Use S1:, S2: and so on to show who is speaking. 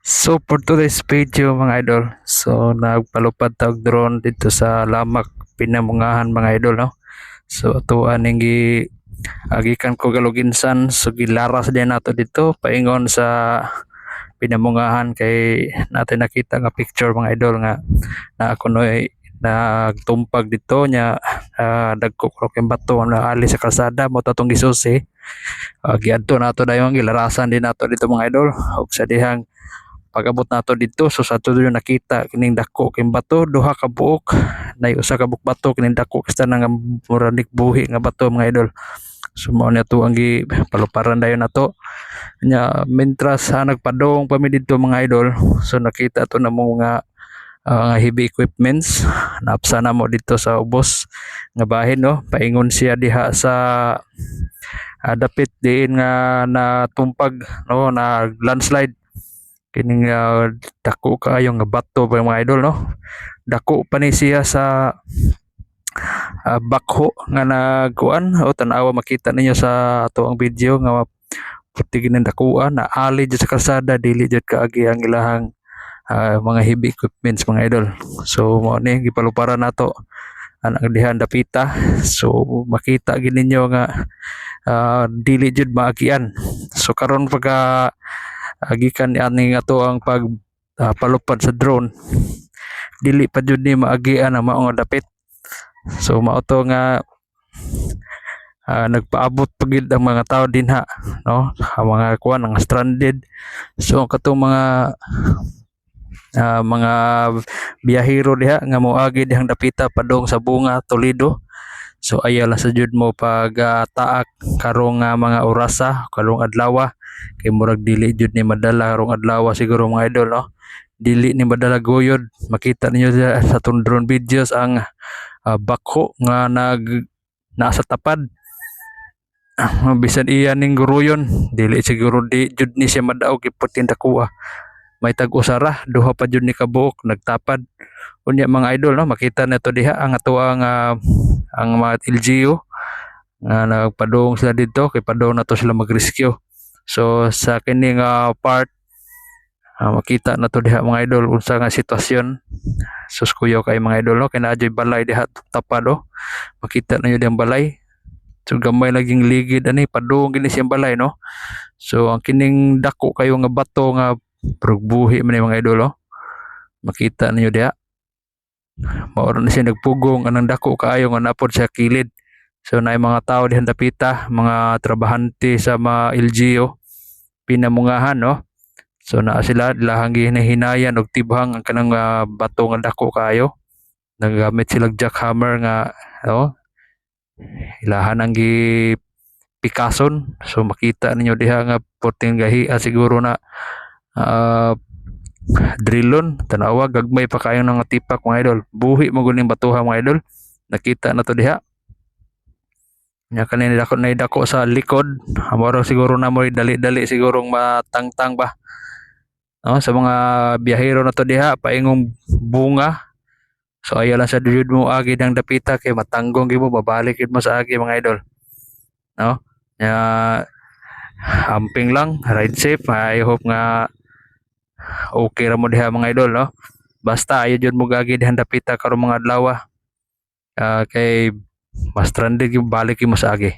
S1: So for today's video mga idol, so nagpalupad tawag drone dito sa Lamak, Pinamungahan mga idol, no. So tuan ning agikan ko galuginsan, so gilaras din nato dito paingon sa Pinamungahan kay natin nakita nga picture mga idol nga na ako noy nagtumpag dito nya, dagko ko kay bato na ali sa kalsada mo tatong gisusi. Giadto nato dayon gilarasan din nato dito mga idol ug sa dihang pag-abot nato dito, so sa tulo nakita kining dako king bato, duha ka buok, nay usa ka buok bato kining dako kasta nga muranik buhi nga bato mga idol. So mao na to ang paluparan dayon nato. Nya mentras nagpadong pa mi didto mga idol, so nakita to na mo nga nga heavy equipments naapsa na mo dito sa ubos nga bahin, no. Paingon siya diha sa dapit diin nga natumpag, no, na landslide kining dako kaayo nga bato pa mga idol, no. Dako pa ni siya sa bakho nga nagkuan o tan-awa makita ninyo sa ato ang video nga puti gining dakuan na ali jud sa kalsada, dili jud kaagi ang ilahang mga heavy equipments mga idol. So mao ni gipaluparan nato ang dihan dapita, so makita gid ninyo nga dili jud maagian. So karon pagka gikan ni ani ato ang pag palupad sa drone, dili pa jud ni maagian ang mao nga dapit. So mao to nga nagpaabot pagid ang mga tao dinha, no, ang mga kuan ang stranded. So katong mga biyahero diha nga moagi dihang dapita padong sa Bunga, Toledo. So ayala sa jud mo pag taak karong mga orasa, karong adlaw kay murag dili jud ni madala karong adlaw siguro mga idol, no. Dili ni madala guyod, makita ninyo sa tong drone videos ang bakho nga nasa tapad. Bisan iya ning guruyon, dili siguro di jud ni siya madaog iputin dakuha. May tag-usara, duha pa jud ni kabuok nagtapad. Unya mga idol, no, makita na to diha ang ato ang mga LGU nga nagpadong sila dito kay padong na to sila mag-rescue. So sa kining part makita na to diha mga idol unsa nga sitwasyon. Suskuyo kay mga idol, no, kay naadyoy balay diha tapad, oh. Makita na yun ang balay. So gamay laging ligid ani padung gini siyang balay, no. So ang kining dako kayo nga bato nga buhi man mga idol, oh. Makita ninyo diha. Mao na siya nagpugong anang dako kaayo nga napod sa kilid. So naay mga tao dihan dapita, mga trabahante sa mga LGU Pinamungahan, no. So naa sila ilahang hinahinayan og tibhang ang kanang bato nga dako kaayo. Nagamit sila jackhammer nga, no, ilahan ang pikason. So makita ninyo diha nga puting gahi siguro na drillon, tanawa gagmay pa kayo ng tipak mga idol. Buhi mo guning batuha mga idol. Nakita na to diha. Nya kanina dako sa likod, amoro siguro na mo dali-dali sigurong matangtang ba. No, sa mga biyahero na to diha paingong bunga. So ayaw lang sa duyod mo agi ng dapita kay matanggong gyud mo babalik gyud mo sa agi mga idol, no. Nya amping lang, ride safe. I hope nga okay ra mo diha mga idol, no. Basta ayo jud mo gagi dihan dapita karong mga adlaw kay mas stranded yung balik mo sa agi.